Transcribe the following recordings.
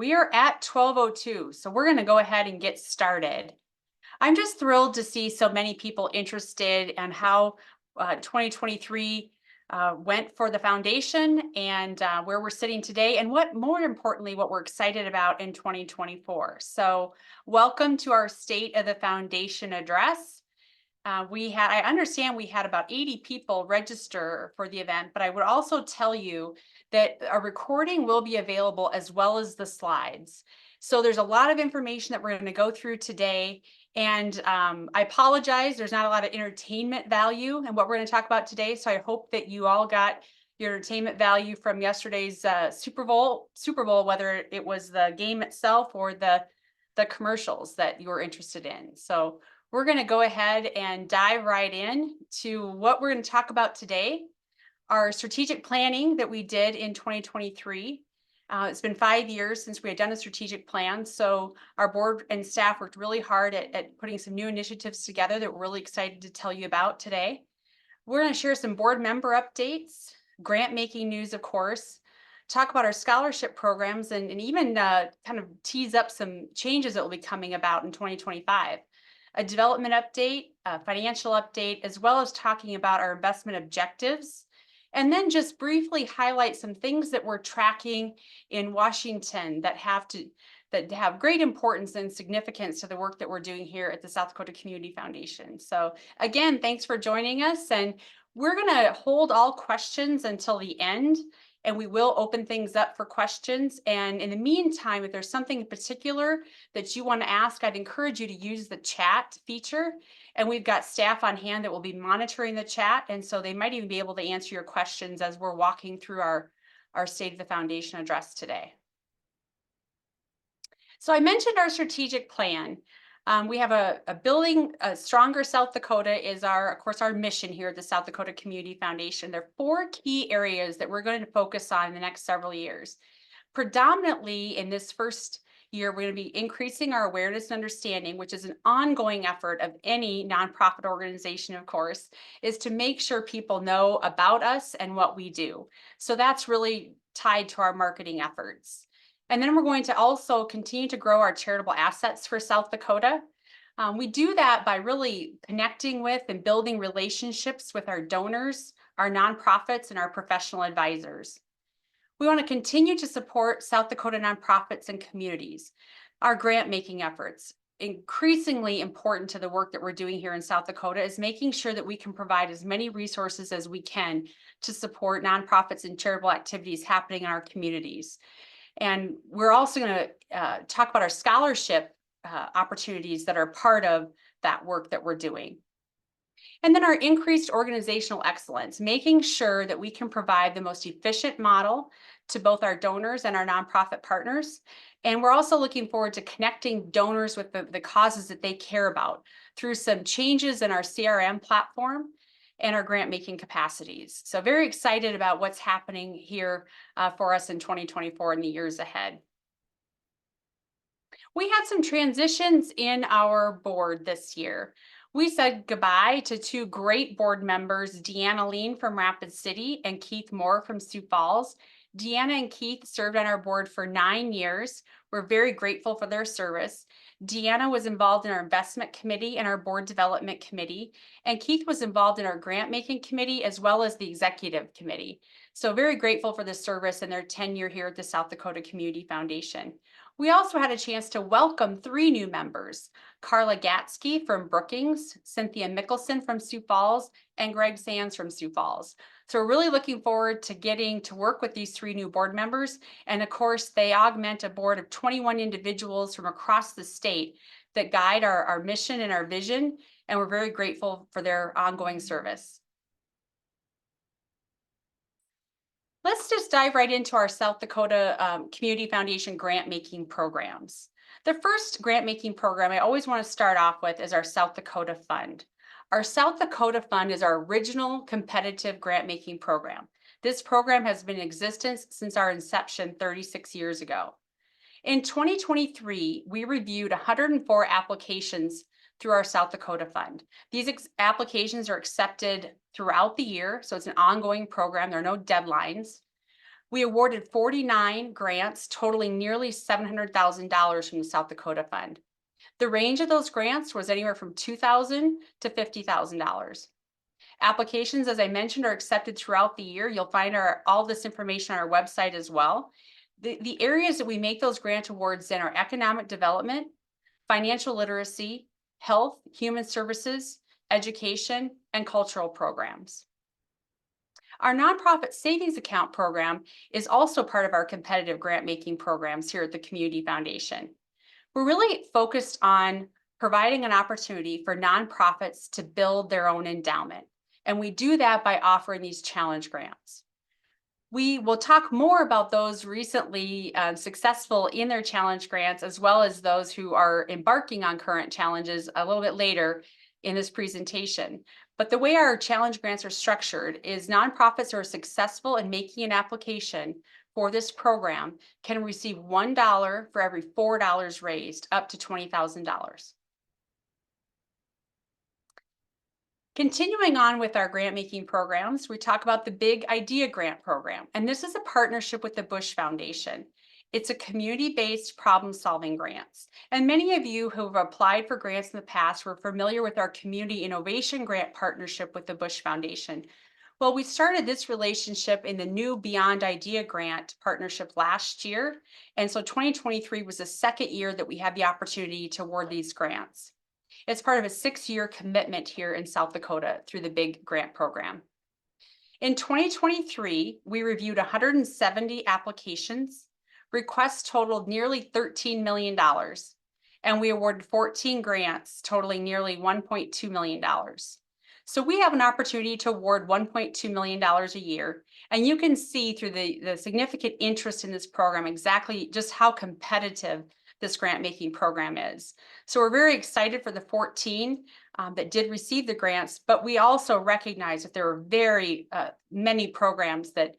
We are at 12:02, so we're going to go ahead and get started. I'm just thrilled to see so many people interested in how 2023 went for the foundation and where we're sitting today, and what, more importantly, what we're excited about in 2024. So, welcome to our State of the Foundation address. I understand we had about 80 people register for the event, but I would also tell you that a recording will be available as well as the slides. So there's a lot of information that we're going to go through today. And I apologize, there's not a lot of entertainment value in what we're going to talk about today. So I hope that you all got your entertainment value from yesterday's Super Bowl, whether it was the game itself or the commercials that you were interested in. So we're going to go ahead and dive right in to what we're going to talk about today. Our strategic planning that we did in 2023. It's been 5 years since we had done a strategic plan. So our board and staff worked really hard at putting some new initiatives together that we're really excited to tell you about today. We're going to share some board member updates, grant making news, of course, talk about our scholarship programs, and even kind of tease up some changes that will be coming about in 2025. A development update, a financial update, as well as talking about our investment objectives. And then just briefly highlight some things that we're tracking in Washington that have great importance and significance to the work that we're doing here at the South Dakota Community Foundation. So again, thanks for joining us. And we're going to hold all questions until the end, and we will open things up for questions. And in the meantime, if there's something in particular that you want to ask, I'd encourage you to use the chat feature. And we've got staff on hand that will be monitoring the chat. And so they might even be able to answer your questions as we're walking through our State of the Foundation address today. So I mentioned our strategic plan. We have a building a stronger South Dakota is of course, our mission here at the South Dakota Community Foundation. There are 4 key areas that we're going to focus on in the next several years. Predominantly in this first year, we're going to be increasing our awareness and understanding, which is an ongoing effort of any nonprofit organization, of course, is to make sure people know about us and what we do. So that's really tied to our marketing efforts. And then we're going to also continue to grow our charitable assets for South Dakota. We do that by really connecting with and building relationships with our donors, our nonprofits, and our professional advisors. We want to continue to support South Dakota nonprofits and communities. Our grant making efforts, increasingly important to the work that we're doing here in South Dakota, is making sure that we can provide as many resources as we can to support nonprofits and charitable activities happening in our communities. And we're also going to talk about our scholarship opportunities that are part of that work that we're doing. And then our increased organizational excellence, making sure that we can provide the most efficient model to both our donors and our nonprofit partners. And we're also looking forward to connecting donors with the causes that they care about through some changes in our CRM platform and our grant making capacities. So very excited about what's happening here for us in 2024 and the years ahead. We had some transitions in our board this year. We said goodbye to 2 great board members, Deanna Lean from Rapid City and Keith Moore from Sioux Falls. Deanna and Keith served on our board for 9 years. We're very grateful for their service. Deanna was involved in our investment committee and our board development committee, and Keith was involved in our grant making committee as well as the executive committee. So very grateful for the service and their tenure here at the South Dakota Community Foundation. We also had a chance to welcome 3 new members: Carla Gatsky from Brookings, Cynthia Mickelson from Sioux Falls, and Greg Sands from Sioux Falls. So we're really looking forward to getting to work with these 3 new board members. And of course, they augment a board of 21 individuals from across the state that guide our mission and our vision. And we're very grateful for their ongoing service. Let's just dive right into our South Dakota Community Foundation grant making programs. The first grant making program I always want to start off with is our South Dakota Fund. Our South Dakota Fund is our original competitive grant making program. This program has been in existence since our inception 36 years ago. In 2023, we reviewed 104 applications through our South Dakota Fund. These applications are accepted throughout the year, so it's an ongoing program. There are no deadlines. We awarded 49 grants totaling nearly $700,000 from the South Dakota Fund. The range of those grants was anywhere from $2,000 to $50,000. Applications, as I mentioned, are accepted throughout the year. You'll find all this information on our website as well. The areas that we make those grant awards in are economic development, financial literacy, health, human services, education, and cultural programs. Our nonprofit savings account program is also part of our competitive grant making programs here at the Community Foundation. We're really focused on providing an opportunity for nonprofits to build their own endowment. And we do that by offering these challenge grants. We will talk more about those recently successful in their challenge grants, as well as those who are embarking on current challenges a little bit later in this presentation. But the way our challenge grants are structured is nonprofits who are successful in making an application for this program can receive $1 for every $4 raised, up to $20,000. Continuing on with our grant making programs, we talk about the Big Idea Grant Program, and this is a partnership with the Bush Foundation. It's a community-based problem-solving grants. And many of you who have applied for grants in the past were familiar with our Community Innovation Grant partnership with the Bush Foundation. Well, we started this relationship in the new Beyond Idea Grant partnership last year. And so 2023 was the second year that we had the opportunity to award these grants. It's part of a 6-year commitment here in South Dakota through the BIG grant program. In 2023, we reviewed 170 applications. Requests totaled nearly $13 million, and we awarded 14 grants totaling nearly $1.2 million. So we have an opportunity to award $1.2 million a year, and you can see through the significant interest in this program exactly just how competitive this grant making program is. So we're very excited for the 14 that did receive the grants, but we also recognize that there are very many programs that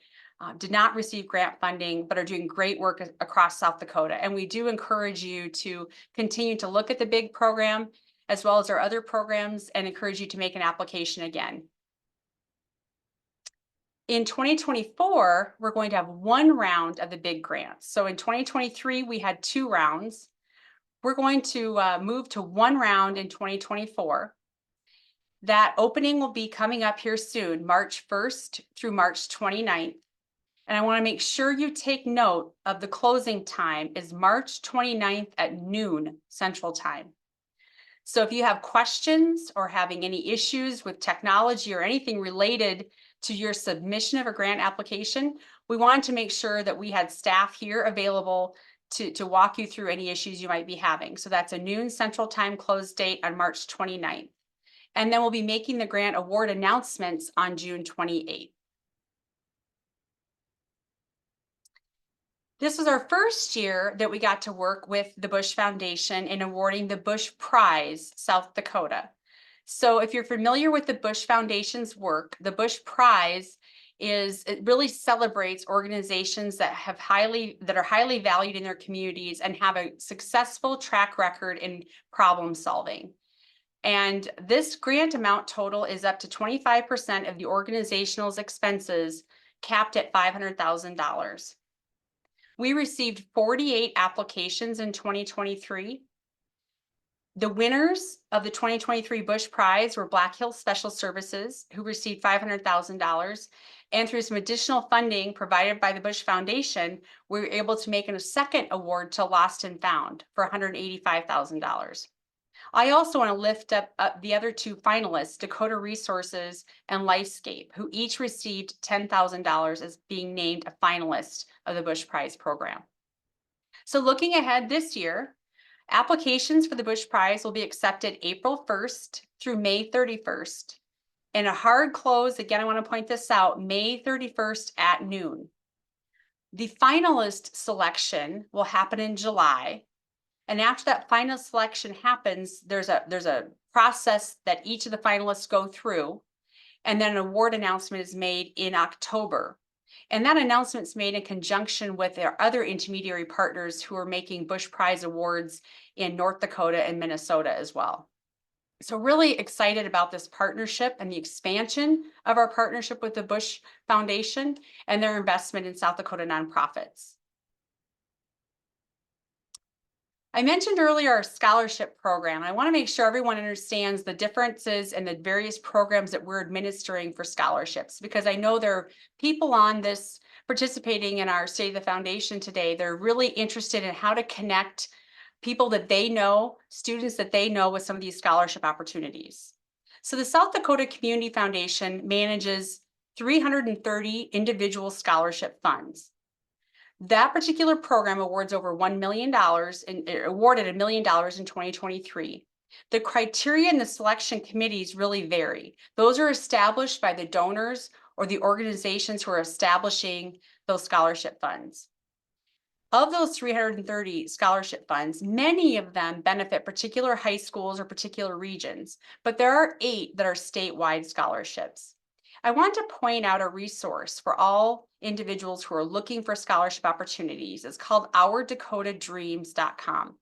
did not receive grant funding, but are doing great work across South Dakota. And we do encourage you to continue to look at the BIG program, as well as our other programs, and encourage you to make an application again. In 2024, we're going to have one round of the BIG grants. So in 2023, we had 2 rounds. We're going to move to one round in 2024. That opening will be coming up here soon, March 1st through March 29th. And I want to make sure you take note of the closing time is March 29th at noon Central Time. So if you have questions or having any issues with technology or anything related to your submission of a grant application, we wanted to make sure that we had staff here available to walk you through any issues you might be having. So that's a noon Central Time close date on March 29th. And then we'll be making the grant award announcements on June 28th. This was our first year that we got to work with the Bush Foundation in awarding the Bush Prize South Dakota. So if you're familiar with the Bush Foundation's work, the Bush Prize it really celebrates organizations that are highly valued in their communities and have a successful track record in problem solving. And this grant amount total is up to 25% of the organizational's expenses, capped at $500,000. We received 48 applications in 2023. The winners of the 2023 Bush Prize were Black Hills Special Services, who received $500,000. And through some additional funding provided by the Bush Foundation, we were able to make a second award to Lost and Found for $185,000. I also want to lift up the other 2 finalists, Dakota Resources and Lifescape, who each received $10,000 as being named a finalist of the Bush Prize program. So looking ahead this year, applications for the Bush Prize will be accepted April 1st through May 31st. And a hard close, again, I want to point this out, May 31st at noon. The finalist selection will happen in July. And after that final selection happens, there's a process that each of the finalists go through, and then an award announcement is made in October. And that announcement is made in conjunction with our other intermediary partners who are making Bush Prize awards in North Dakota and Minnesota as well. So really excited about this partnership and the expansion of our partnership with the Bush Foundation and their investment in South Dakota nonprofits. I mentioned earlier our scholarship program. I want to make sure everyone understands the differences in the various programs that we're administering for scholarships, because I know there are people on this participating in our State of the Foundation today. They're really interested in how to connect people that they know, students that they know, with some of these scholarship opportunities. So the South Dakota Community Foundation manages 330 individual scholarship funds. That particular program awards over $1 million and awarded $1 million in 2023. The criteria and the selection committees really vary. Those are established by the donors or the organizations who are establishing those scholarship funds. Of those 330 scholarship funds, many of them benefit particular high schools or particular regions, but there are 8 that are statewide scholarships. I want to point out a resource for all individuals who are looking for scholarship opportunities. It's called ourdakotadreams.com.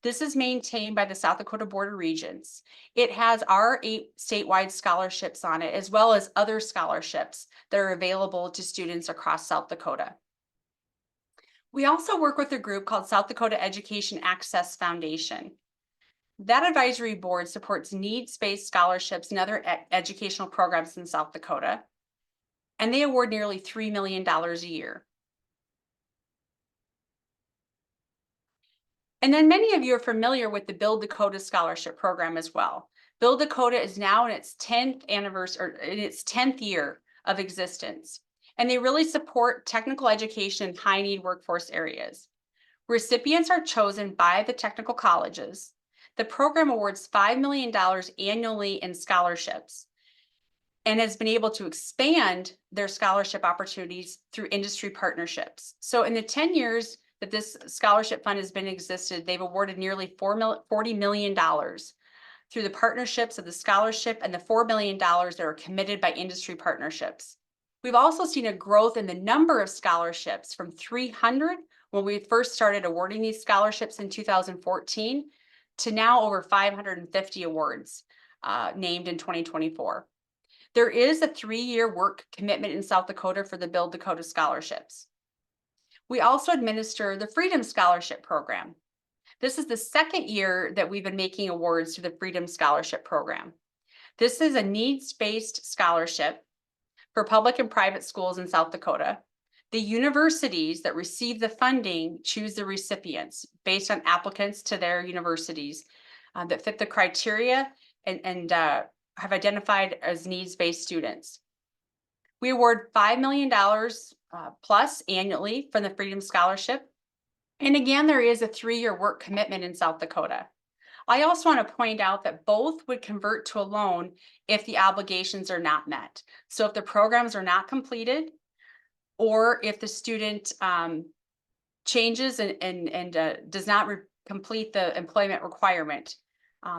This is maintained by the South Dakota Board of Regents. It has our 8 statewide scholarships on it, as well as other scholarships that are available to students across South Dakota. We also work with a group called South Dakota Education Access Foundation. That advisory board supports needs-based scholarships and other educational programs in South Dakota, and they award nearly $3 million a year. And then many of you are familiar with the Build Dakota Scholarship Program as well. Build Dakota is now in its 10th anniversary, or in its 10th year of existence, and they really support technical education in high-need workforce areas. Recipients are chosen by the technical colleges. The program awards $5 million annually in scholarships and has been able to expand their scholarship opportunities through industry partnerships. So in the 10 years that this scholarship fund has been existed, they've awarded nearly $40 million through the partnerships of the scholarship and the $4 million that are committed by industry partnerships. We've also seen a growth in the number of scholarships from 300 when we first started awarding these scholarships in 2014 to now over 550 awards named in 2024. There is a 3-year work commitment in South Dakota for the Build Dakota scholarships. We also administer the Freedom Scholarship Program. This is the 2nd year that we've been making awards through the Freedom Scholarship Program. This is a needs-based scholarship for public and private schools in South Dakota. The universities that receive the funding choose the recipients based on applicants to their universities that fit the criteria and have identified as needs-based students. We award $5 million plus annually from the Freedom Scholarship. And again, there is a 3-year work commitment in South Dakota. I also want to point out that both would convert to a loan if the obligations are not met. So if the programs are not completed, or if the student changes and does not complete the employment requirement,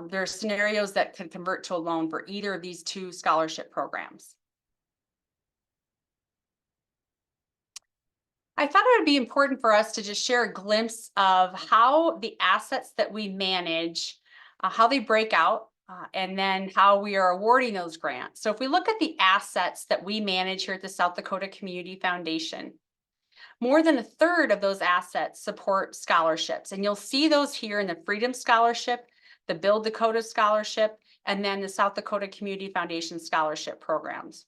there are scenarios that can convert to a loan for either of these 2 scholarship programs. I thought it would be important for us to just share a glimpse of how the assets that we manage, how they break out, and then how we are awarding those grants. So if we look at the assets that we manage here at the South Dakota Community Foundation, more than 1/3 of those assets support scholarships. And you'll see those here in the Freedom Scholarship, the Build Dakota Scholarship, and then the South Dakota Community Foundation Scholarship programs.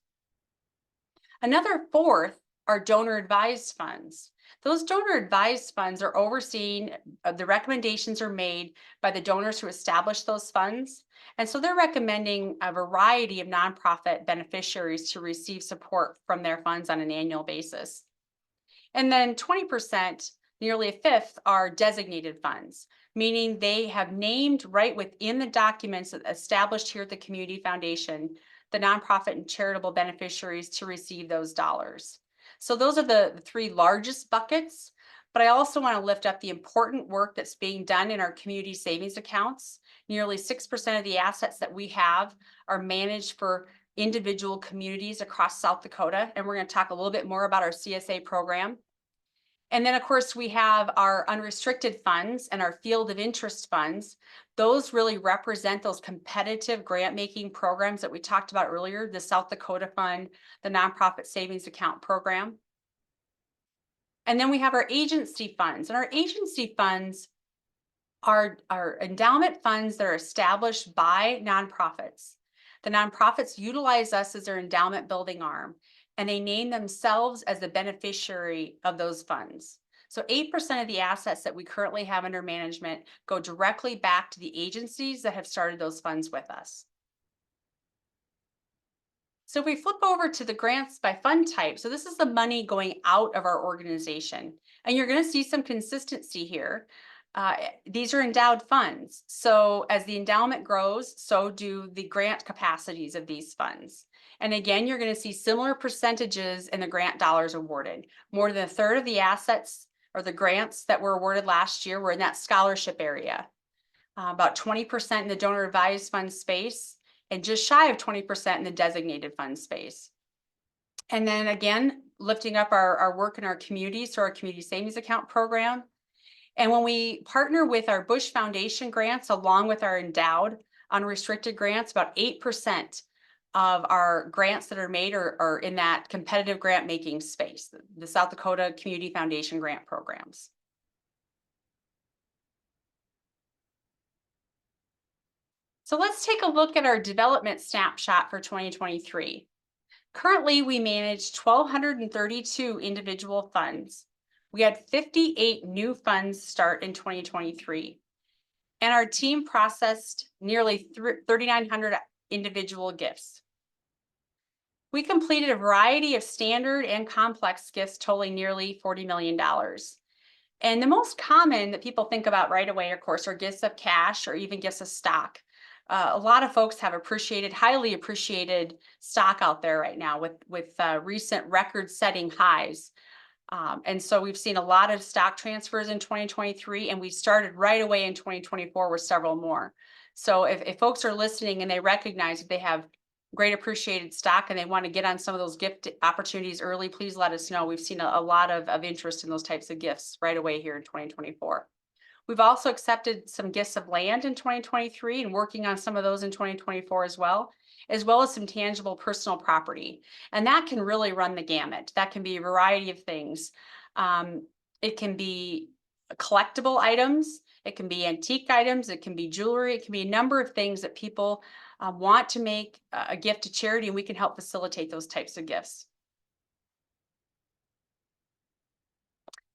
Another 1/4 are donor advised funds. Those donor advised funds are overseen, the recommendations are made by the donors who establish those funds. And so they're recommending a variety of nonprofit beneficiaries to receive support from their funds on an annual basis. And then 20%, nearly a 1/5, are designated funds, meaning they have named right within the documents established here at the Community Foundation, the nonprofit and charitable beneficiaries to receive those dollars. So those are the 3 largest buckets, but I also want to lift up the important work that's being done in our community savings accounts. Nearly 6% of the assets that we have are managed for individual communities across South Dakota, and we're going to talk a little bit more about our CSA program. And then, of course, we have our unrestricted funds and our field of interest funds. Those really represent those competitive grant making programs that we talked about earlier, the South Dakota Fund, the Nonprofit Savings Account Program. And then we have our agency funds, and our agency funds are endowment funds that are established by nonprofits. The nonprofits utilize us as their endowment building arm, and they name themselves as the beneficiary of those funds. So 8% of the assets that we currently have under management go directly back to the agencies that have started those funds with us. So if we flip over to the grants by fund type, so this is the money going out of our organization, and you're going to see some consistency here. These are endowed funds. So as the endowment grows, so do the grant capacities of these funds. And again, you're going to see similar percentages in the grant dollars awarded. More than a third of the assets or the grants that were awarded last year were in that scholarship area. About 20% in the donor advised fund space, and just shy of 20% in the designated fund space. And then again, lifting up our work in our communities through our community savings account program. And when we partner with our Bush Foundation grants, along with our endowed unrestricted grants, about 8% of our grants that are made are in that competitive grant making space, the South Dakota Community Foundation grant programs. So let's take a look at our development snapshot for 2023. Currently, we manage 1,232 individual funds. We had 58 new funds start in 2023, and our team processed nearly 3,900 individual gifts. We completed a variety of standard and complex gifts totaling nearly $40 million. And the most common that people think about right away, of course, are gifts of cash or even gifts of stock. A lot of folks have highly appreciated stock out there right now with recent record-setting highs. And so we've seen a lot of stock transfers in 2023, and we started right away in 2024 with several more. So if folks are listening and they recognize that they have great appreciated stock and they want to get on some of those gift opportunities early, please let us know. We've seen a lot of interest in those types of gifts right away here in 2024. We've also accepted some gifts of land in 2023 and working on some of those in 2024 as well as some tangible personal property. And that can really run the gamut. That can be a variety of things. It can be collectible items, it can be antique items, it can be jewelry, it can be a number of things that people want to make a gift to charity, and we can help facilitate those types of gifts.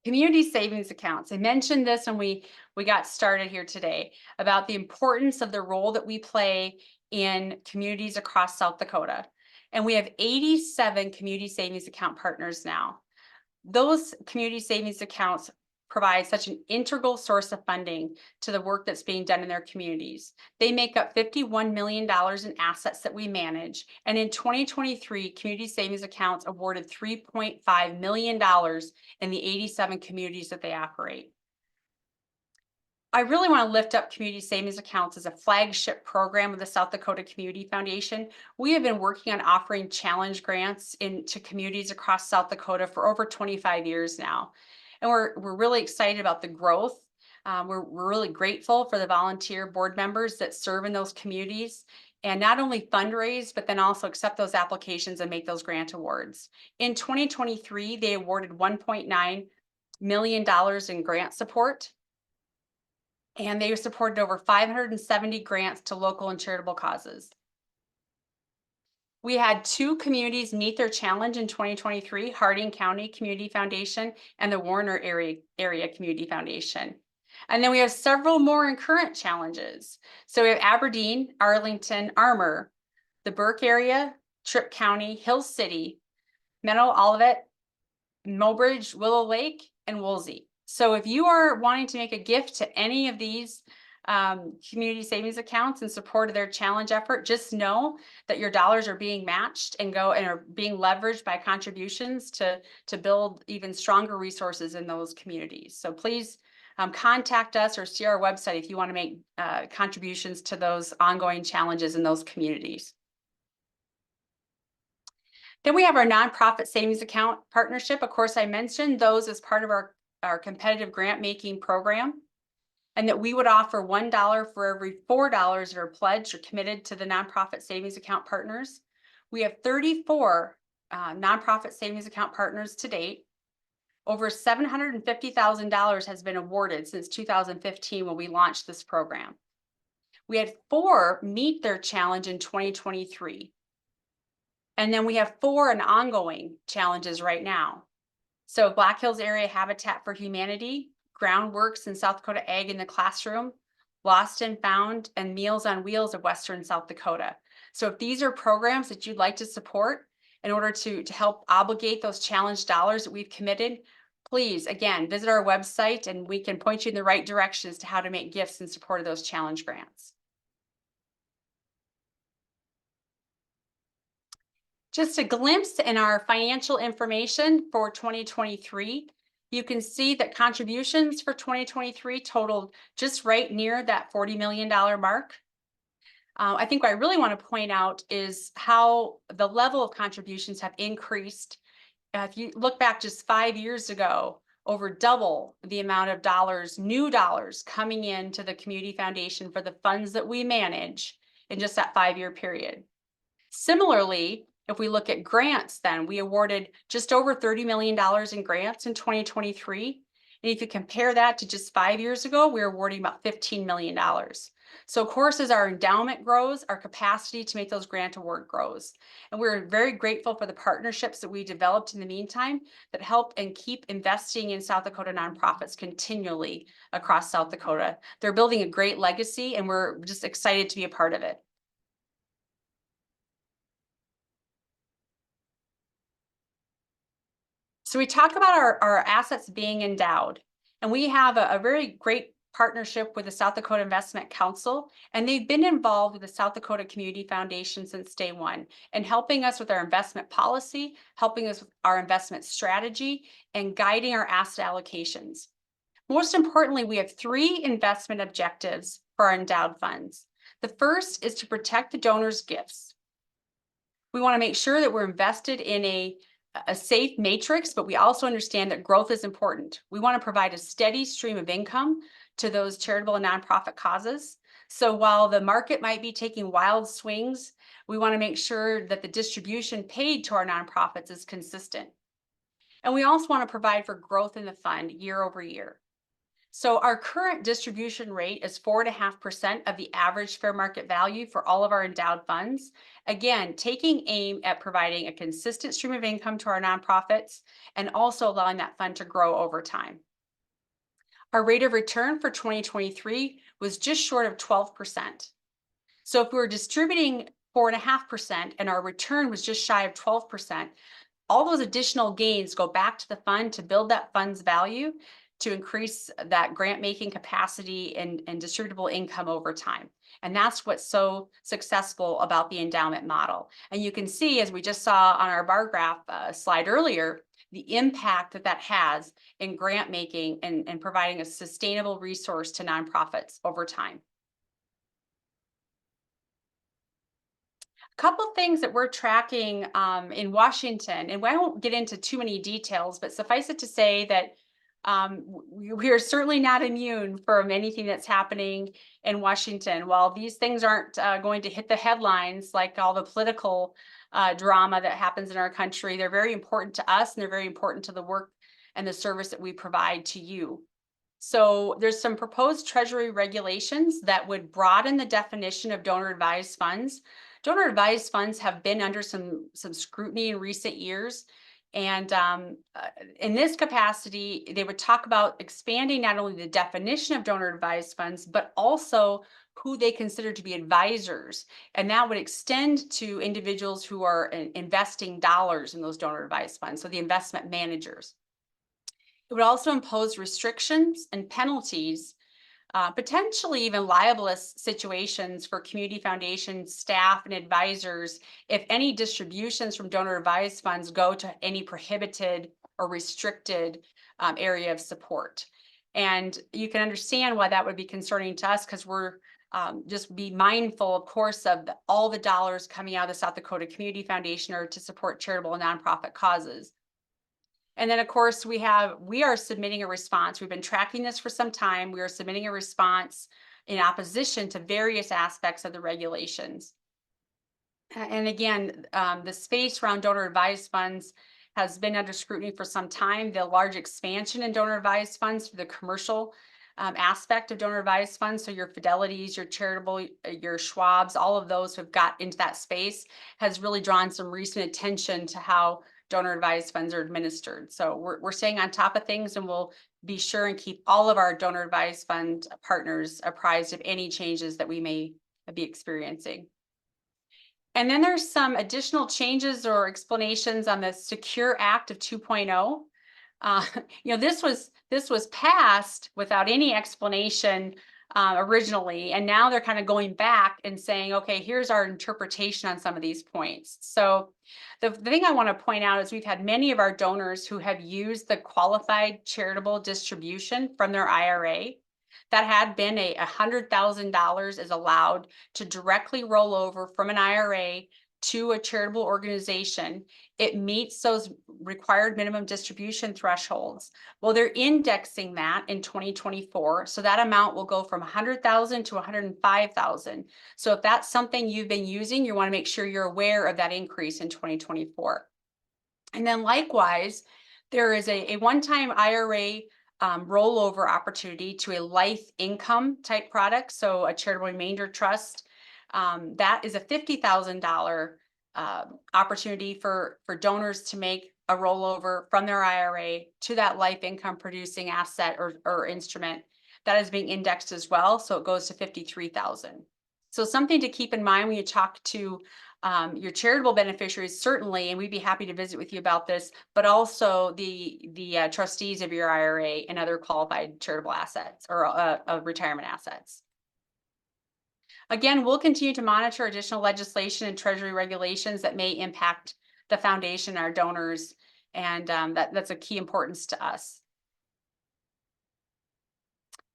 Community savings accounts. I mentioned this when we got started here today about the importance of the role that we play in communities across South Dakota. And we have 87 community savings account partners now. Those community savings accounts provide such an integral source of funding to the work that's being done in their communities. They make up $51 million in assets that we manage. And in 2023, community savings accounts awarded $3.5 million in the 87 communities that they operate. I really want to lift up community savings accounts as a flagship program of the South Dakota Community Foundation. We have been working on offering challenge grants into communities across South Dakota for over 25 years now. And we're really excited about the growth. We're really grateful for the volunteer board members that serve in those communities and not only fundraise, but then also accept those applications and make those grant awards. In 2023, they awarded $1.9 million in grant support, and they supported over 570 grants to local and charitable causes. We had 2 communities meet their challenge in 2023, Harding County Community Foundation and the Warner Area Community Foundation. And then we have several more in current challenges. So we have Aberdeen, Arlington, Armour, the Burke area, Tripp County, Hill City, Meadow Olivet, Mobridge, Willow Lake, and Woolsey. So if you are wanting to make a gift to any of these community savings accounts in support of their challenge effort, just know that your dollars are being matched and are being leveraged by contributions to build even stronger resources in those communities. So please contact us or see our website if you want to make contributions to those ongoing challenges in those communities. Then we have our nonprofit savings account partnership. Of course, I mentioned those as part of our our competitive grant making program, and that we would offer $1 for every $4 that are pledged or committed to the nonprofit savings account partners. We have 34 nonprofit savings account partners to date. Over $750,000 has been awarded since 2015 when we launched this program. We had 4 meet their challenge in 2023. And then we have 4 in ongoing challenges right now. So Black Hills Area Habitat for Humanity, Groundworks and South Dakota Ag in the Classroom, Lost and Found, and Meals on Wheels of Western South Dakota. So if these are programs that you'd like to support in order to help obligate those challenge dollars that we've committed, please, again, visit our website and we can point you in the right directions to how to make gifts in support of those challenge grants. Just a glimpse in our financial information for 2023. You can see that contributions for 2023 totaled just right near that $40 million mark. I think what I really want to point out is how the level of contributions have increased. If you look back just 5 years ago, over double the amount of dollars, new dollars coming into the Community Foundation for the funds that we manage in just that 5-year period. Similarly, if we look at grants, then we awarded just over $30 million in grants in 2023. And if you compare that to just 5 years ago, we were awarding about $15 million. So of course, as our endowment grows, our capacity to make those grant award grows. And we're very grateful for the partnerships that we developed in the meantime that help and keep investing in South Dakota nonprofits continually across South Dakota. They're building a great legacy and we're just excited to be a part of it. So we talk about our assets being endowed, and we have a very great partnership with the South Dakota Investment Council, and they've been involved with the South Dakota Community Foundation since day one and helping us with our investment policy, helping us with our investment strategy, and guiding our asset allocations. Most importantly, we have 3 investment objectives for our endowed funds. The first is to protect the donor's gifts. We want to make sure that we're invested in a safe matrix, but we also understand that growth is important. We want to provide a steady stream of income to those charitable and nonprofit causes. So while the market might be taking wild swings, we want to make sure that the distribution paid to our nonprofits is consistent. And we also want to provide for growth in the fund year over year. So our current distribution rate is 4.5% of the average fair market value for all of our endowed funds. Again, taking aim at providing a consistent stream of income to our nonprofits and also allowing that fund to grow over time. Our rate of return for 2023 was just short of 12%. So if we were distributing 4.5% and our return was just shy of 12%, all those additional gains go back to the fund to build that fund's value, to increase that grant making capacity and distributable income over time. And that's what's so successful about the endowment model. And you can see, as we just saw on our bar graph slide earlier, the impact that that has in grant making and providing a sustainable resource to nonprofits over time. A couple things that we're tracking in Washington, and I won't get into too many details, but suffice it to say that we are certainly not immune from anything that's happening in Washington. While these things aren't going to hit the headlines like all the political drama that happens in our country, they're very important to us and they're very important to the work and the service that we provide to you. So there's some proposed Treasury regulations that would broaden the definition of donor advised funds. Donor advised funds have been under some scrutiny in recent years. And in this capacity, they would talk about expanding not only the definition of donor advised funds, but also who they consider to be advisors. And that would extend to individuals who are investing dollars in those donor advised funds, so the investment managers. It would also impose restrictions and penalties, potentially even libelous situations for community foundation staff and advisors if any distributions from donor advised funds go to any prohibited or restricted area of support. And you can understand why that would be concerning to us, because we're just be mindful, of course, of all the dollars coming out of the South Dakota Community Foundation or to support charitable and nonprofit causes. And then, of course, we are submitting a response. We've been tracking this for some time. We are submitting a response in opposition to various aspects of the regulations. And again, the space around donor advised funds has been under scrutiny for some time. The large expansion in donor advised funds for the commercial aspect of donor advised funds. So your Fidelities, your charitable, your Schwabs, all of those who have got into that space has really drawn some recent attention to how donor advised funds are administered. So we're staying on top of things, and we'll be sure and keep all of our donor advised fund partners apprised of any changes that we may be experiencing. And then there's some additional changes or explanations on the Secure Act of 2.0. This was passed without any explanation originally, and now they're kind of going back and saying, okay, here's our interpretation on some of these points. So the thing I want to point out is we've had many of our donors who have used the qualified charitable distribution from their IRA. That had been $100,000 is allowed to directly roll over from an IRA to a charitable organization. It meets those required minimum distribution thresholds. Well, they're indexing that in 2024. So that amount will go from 100,000 to 105,000. So if that's something you've been using, you want to make sure you're aware of that increase in 2024. And then likewise, there is a one-time IRA rollover opportunity to a life income type product. So a charitable remainder trust, that is a $50,000 opportunity for donors to make a rollover from their IRA to that life income producing asset or instrument that is being indexed as well. So it goes to 53,000. So something to keep in mind when you talk to your charitable beneficiaries, certainly, and we'd be happy to visit with you about this, but also the trustees of your IRA and other qualified charitable assets or retirement assets. Again, we'll continue to monitor additional legislation and Treasury regulations that may impact the foundation, our donors, and that's a key importance to us.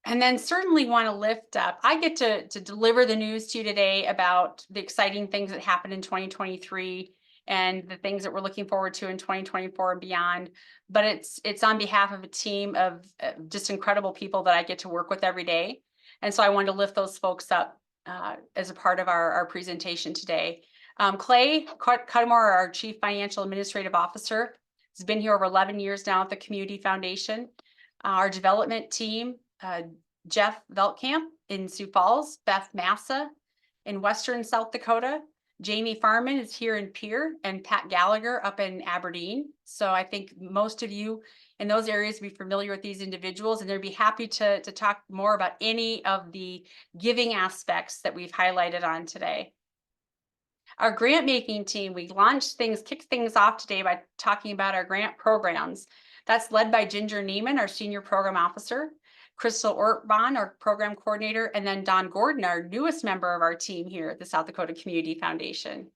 And then certainly want to lift up, I get to deliver the news to you today about the exciting things that happened in 2023 and the things that we're looking forward to in 2024 and beyond. But it's on behalf of a team of just incredible people that I get to work with every day. And so I wanted to lift those folks up as a part of our presentation today. Clay Cudmore, our Chief Financial Administrative Officer, has been here over 11 years now at the Community Foundation. Our development team, Jeff Veltkamp in Sioux Falls, Beth Massa in Western South Dakota, Jamie Farman is here in Pierre, and Pat Gallagher up in Aberdeen. So I think most of you in those areas be familiar with these individuals, and they'd be happy to talk more about any of the giving aspects that we've highlighted on today. Our grant making team, we kicked things off today by talking about our grant programs. That's led by Ginger Neiman, our Senior Program Officer, Crystal Ortbahn, our Program Coordinator, and then Don Gordon, our newest member of our team here at the South Dakota Community Foundation.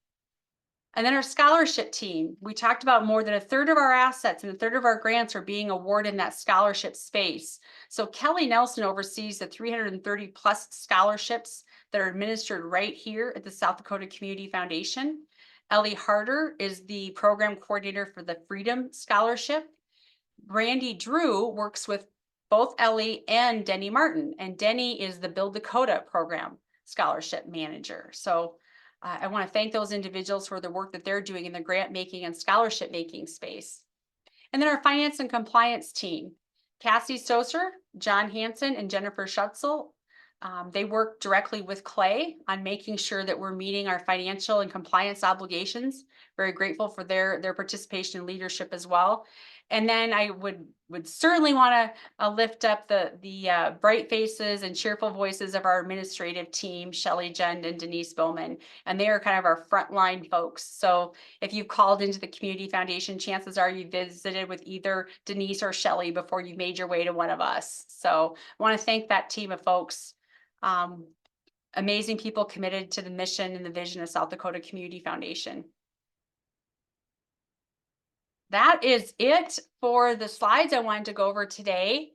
And then our scholarship team, we talked about more than a third of our assets and a third of our grants are being awarded in that scholarship space. So Kelly Nelson oversees the 330 plus scholarships that are administered right here at the South Dakota Community Foundation. Ellie Harder is the program coordinator for the Freedom Scholarship. Brandy Drew works with both Ellie and Denny Martin, and Denny is the Build Dakota program scholarship manager. So I want to thank those individuals for the work that they're doing in the grant making and scholarship making space. And then our finance and compliance team, Cassie Stoser, John Hansen, and Jennifer Schutzel. They work directly with Clay on making sure that we're meeting our financial and compliance obligations. Very grateful for their participation and leadership as well. And then I would certainly want to lift up the bright faces and cheerful voices of our administrative team, Shelley Jend and Denise Bowman, and they are kind of our frontline folks. So if you've called into the Community Foundation, chances are you visited with either Denise or Shelley before you made your way to one of us. So I want to thank that team of folks. Amazing people committed to the mission and the vision of South Dakota Community Foundation. That is it for the slides I wanted to go over today.